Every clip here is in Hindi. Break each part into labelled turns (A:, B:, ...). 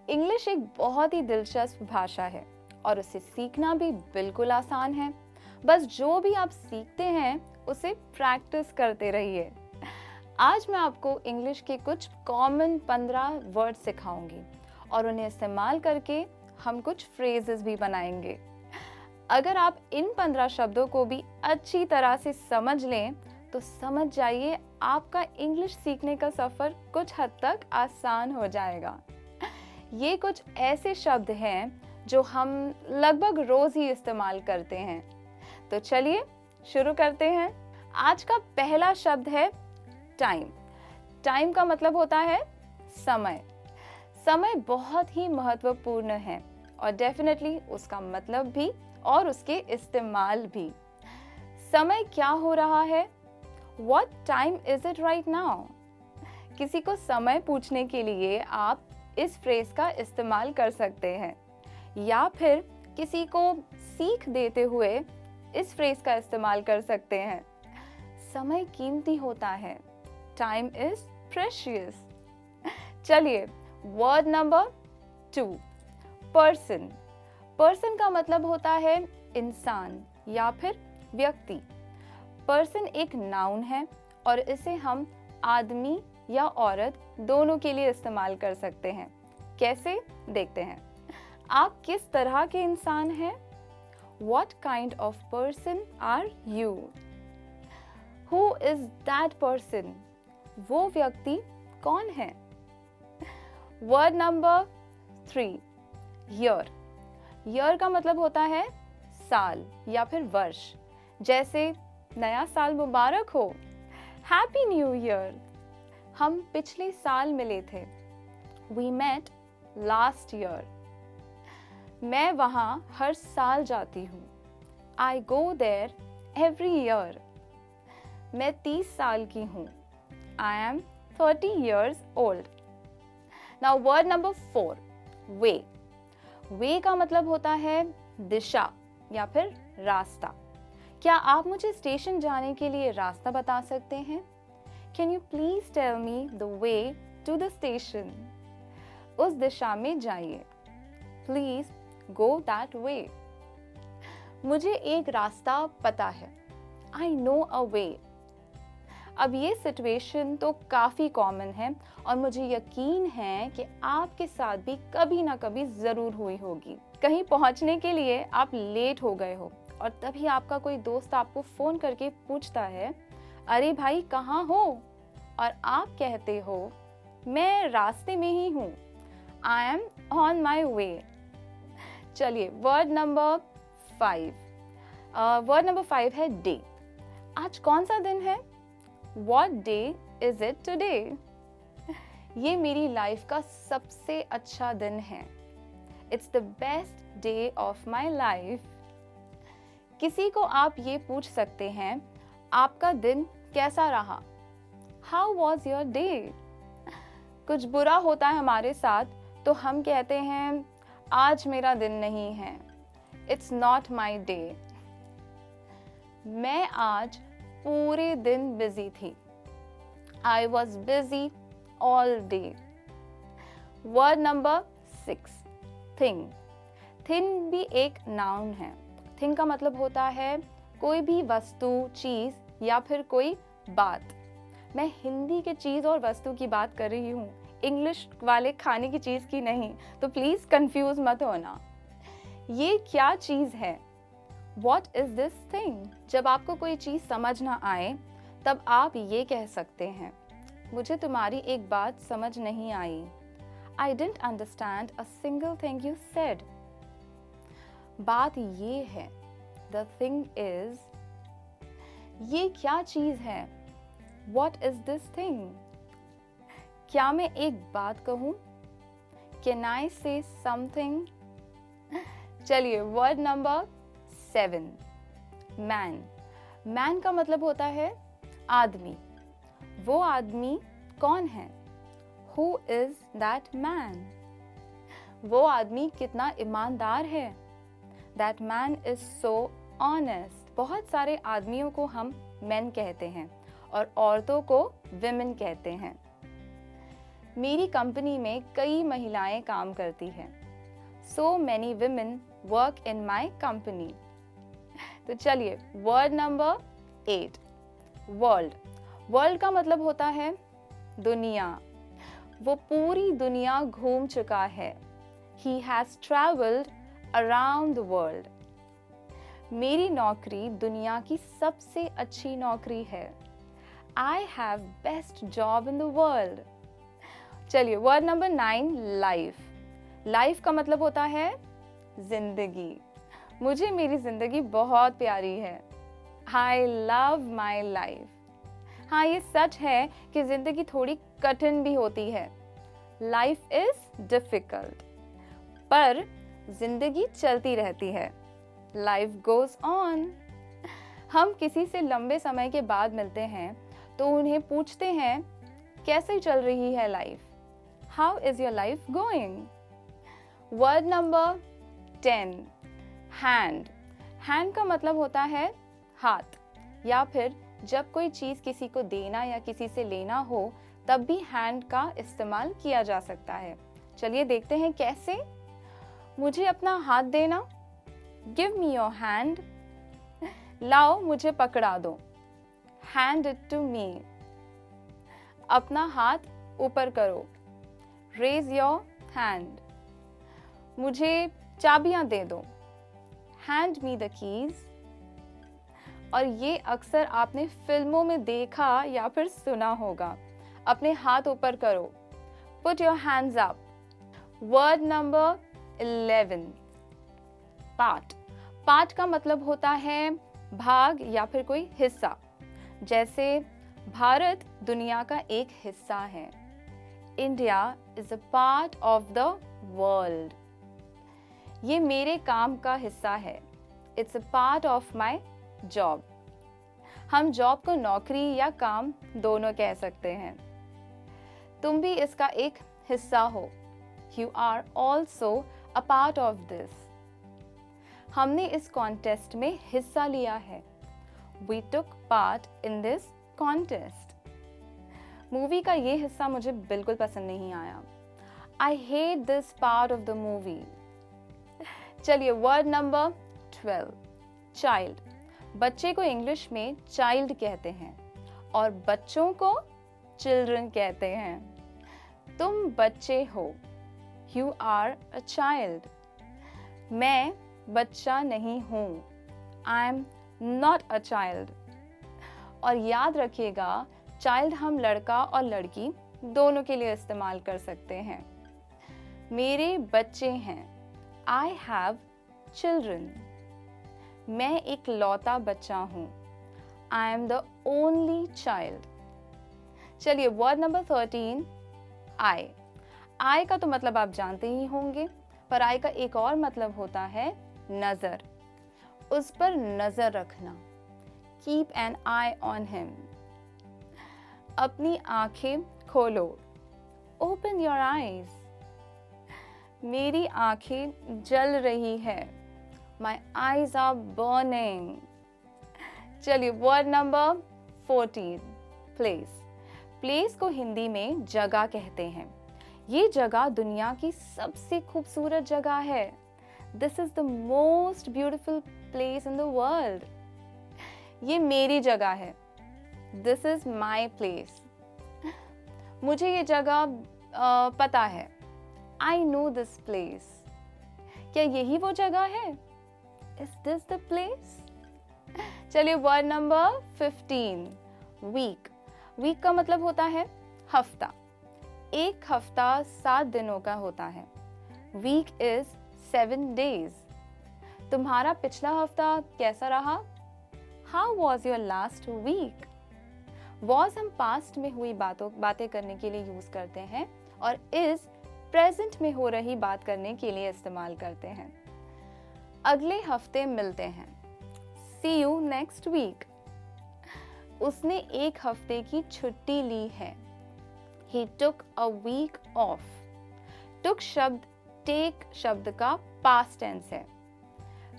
A: इंग्लिश एक बहुत ही दिलचस्प भाषा है और उसे सीखना भी बिल्कुल आसान है। बस जो भी आप सीखते हैं उसे प्रैक्टिस करते रहिए। आज मैं आपको इंग्लिश के कुछ कॉमन 15 वर्ड सिखाऊंगी और उन्हें इस्तेमाल करके हम कुछ फ्रेजेस भी बनाएंगे। अगर आप इन 15 शब्दों को भी अच्छी तरह से समझ लें तो समझ जाइए आपका इंग्लिश सीखने का सफ़र कुछ हद तक आसान हो जाएगा। ये कुछ ऐसे शब्द हैं जो हम लगभग रोज़ ही इस्तेमाल करते हैं। तो चलिए शुरू करते हैं। आज का पहला शब्द है टाइम। टाइम का मतलब होता है समय। समय बहुत ही महत्वपूर्ण है और डेफिनेटली उसका मतलब भी और उसके इस्तेमाल भी। समय क्या हो रहा है? What time is it right now? किसी को समय पूछने के लिए आप इस फ्रेज का इस्तेमाल कर सकते हैं या फिर किसी को सीख देते हुए इस फ्रेज का इस्तेमाल कर सकते हैं। समय कीमती होता है। Time is precious. चलिए वर्ड नंबर 2, पर्सन। पर्सन का मतलब होता है इंसान या फिर व्यक्ति। पर्सन एक नाउन है और इसे हम आदमी या औरत दोनों के लिए इस्तेमाल कर सकते हैं। कैसे? देखते हैं। आप किस तरह के इंसान हैं? What kind of person are you? Who is that person? वो व्यक्ति कौन है? Word number 3, year. ईयर का मतलब होता है साल या फिर वर्ष। जैसे नया साल मुबारक हो, हैप्पी न्यू ईयर। हम पिछले साल मिले थे, वी मेट लास्ट ईयर। मैं वहाँ हर साल जाती हूँ, आई गो देयर एवरी ईयर। मैं 30 साल की हूँ, I am 30 years old. Now word number 4, वे। वे का मतलब होता है दिशा या फिर रास्ता। क्या आप मुझे स्टेशन जाने के लिए रास्ता बता सकते हैं? Can you please tell me the way to the station? उस दिशा में जाइए। Please go that way. मुझे एक रास्ता पता है। I know a way. अब ये सिचुएशन तो काफ़ी कॉमन है और मुझे यकीन है कि आपके साथ भी कभी ना कभी ज़रूर हुई होगी। कहीं पहुंचने के लिए आप लेट हो गए हो और तभी आपका कोई दोस्त आपको फ़ोन करके पूछता है, अरे भाई कहाँ हो? और आप कहते हो, मैं रास्ते में ही हूँ, आई एम ऑन माई वे। चलिए वर्ड नंबर 5। वर्ड नंबर 5 है डे। आज कौन सा दिन है? What day is it today? ये मेरी लाइफ का सबसे अच्छा दिन है। It's the best day of my life. किसी को आप ये पूछ सकते हैं, आपका दिन कैसा रहा? How was your day? कुछ बुरा होता है हमारे साथ तो हम कहते हैं, आज मेरा दिन नहीं है। It's not my day. मैं आज पूरे दिन बिजी थी। I was busy all day. Word number 6, thing. Thing भी एक नाउन है। थिंग का मतलब होता है कोई भी वस्तु, चीज़ या फिर कोई बात। मैं हिंदी के चीज़ और वस्तु की बात कर रही हूँ, इंग्लिश वाले खाने की चीज़ की नहीं, तो प्लीज़ कंफ्यूज मत होना। ये क्या चीज़ है? What is this thing? जब आपको कोई चीज़ समझ ना आए तब आप ये कह सकते हैं, मुझे तुम्हारी एक बात समझ नहीं आई। I didn't understand a single thing you said. बात ये है, the thing is, ये क्या चीज़ है? What is this thing? क्या मैं एक बात कहूँ? Can I say something? चलिए वर्ड नंबर 7, मैन। मैन का मतलब होता है आदमी। वो आदमी कौन है? Who is that man? वो आदमी कितना ईमानदार है? That man is so honest. बहुत सारे आदमियों को हम men कहते हैं और औरतों को women कहते हैं। मेरी कंपनी में कई महिलाएं काम करती हैं। So many women work in my company. तो चलिए वर्ड नंबर 8, वर्ल्ड। वर्ल्ड का मतलब होता है दुनिया। वो पूरी दुनिया घूम चुका है। He has traveled around the world. मेरी नौकरी दुनिया की सबसे अच्छी नौकरी है। I have best job in the world. चलिए वर्ड नंबर 9, लाइफ। लाइफ का मतलब होता है जिंदगी। मुझे मेरी जिंदगी बहुत प्यारी है। I love my life. हाँ, ये सच है कि जिंदगी थोड़ी कठिन भी होती है। Life is difficult. पर जिंदगी चलती रहती है। Life goes on. हम किसी से लंबे समय के बाद मिलते हैं तो उन्हें पूछते हैं कैसे चल रही है life? How is your life going? Word number 10, hand. Hand का मतलब होता है हाथ, या फिर जब कोई चीज़ किसी को देना या किसी से लेना हो तब भी हैंड का इस्तेमाल किया जा सकता है। चलिए देखते हैं कैसे। मुझे अपना हाथ देना, गिव मी योर हैंड। लाओ मुझे पकड़ा दो, हैंड इट टू मी। अपना हाथ ऊपर करो, रेज योर हैंड। मुझे चाबियां दे दो, हैंड मी द कीज। और ये अक्सर आपने फिल्मों में देखा या फिर सुना होगा। अपने हाथ ऊपर करो, put your hands up. Word number 11, part. Part का मतलब होता है भाग या फिर कोई हिस्सा। जैसे भारत दुनिया का एक हिस्सा है। India is a part of the world. ये मेरे काम का हिस्सा है। It's a part of my job. हम जॉब को नौकरी या काम दोनों कह सकते हैं। तुम भी इसका एक हिस्सा हो। You are also a part of this. हमने इस कॉन्टेस्ट में हिस्सा लिया है। We took part in this contest. Movie का ये हिस्सा मुझे बिल्कुल पसंद नहीं आया। I hate this part of the movie. चलिए वर्ड नंबर 12, चाइल्ड। बच्चे को इंग्लिश में चाइल्ड कहते हैं और बच्चों को चिल्ड्रन कहते हैं। तुम बच्चे हो, यू आर अ चाइल्ड। मैं बच्चा नहीं हूँ, I am not a child. और याद रखिएगा, चाइल्ड हम लड़का और लड़की दोनों के लिए इस्तेमाल कर सकते हैं। मेरे बच्चे हैं, I have children. मैं एक लौता बच्चा हूँ। I am the only child. चलिए वर्ड नंबर 13, आई। आई का तो मतलब आप जानते ही होंगे, पर आई का एक और मतलब होता है नजर। उस पर नजर रखना। Keep an eye on him. अपनी आंखें खोलो। Open your eyes. मेरी आंखें जल रही है। My eyes are burning. चलिए वर्ड नंबर 14, प्लेस। प्लेस को हिंदी में जगह कहते हैं। ये जगह दुनिया की सबसे खूबसूरत जगह है। This is the most beautiful place in the world. ये मेरी जगह है। This is my place. मुझे ये जगह पता है। I know this place. क्या यही वो जगह है? Is this the place? चलिए वर्ड नंबर 15, वीक। वीक का मतलब होता है हफ्ता। एक हफ्ता 7 दिनों का होता है। Week is 7 days. तुम्हारा पिछला हफ्ता कैसा रहा? How was your last week? Was हम पास्ट में हुई बातें करने के लिए यूज करते हैं और इज प्रेजेंट में हो रही बात करने के लिए इस्तेमाल करते हैं। अगले हफ्ते मिलते हैं। See you next week. उसने एक हफ्ते की छुट्टी ली है। He took a week off. took शब्द take शब्द का past tense है।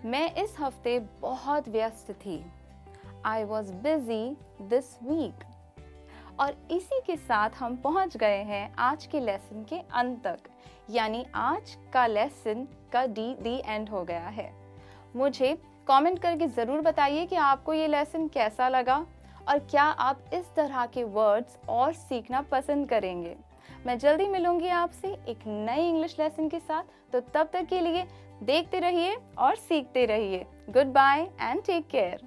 A: मैं इस हफ्ते बहुत व्यस्त थी। I was busy this week. और इसी के साथ हम पहुंच गए हैं आज के लेसन के अंत तक, यानी आज का लेसन का दी एंड हो गया है। मुझे कमेंट करके ज़रूर बताइए कि आपको ये लेसन कैसा लगा और क्या आप इस तरह के वर्ड्स और सीखना पसंद करेंगे। मैं जल्दी मिलूंगी आपसे एक नए इंग्लिश लेसन के साथ, तो तब तक के लिए देखते रहिए और सीखते रहिए। Goodbye and take care.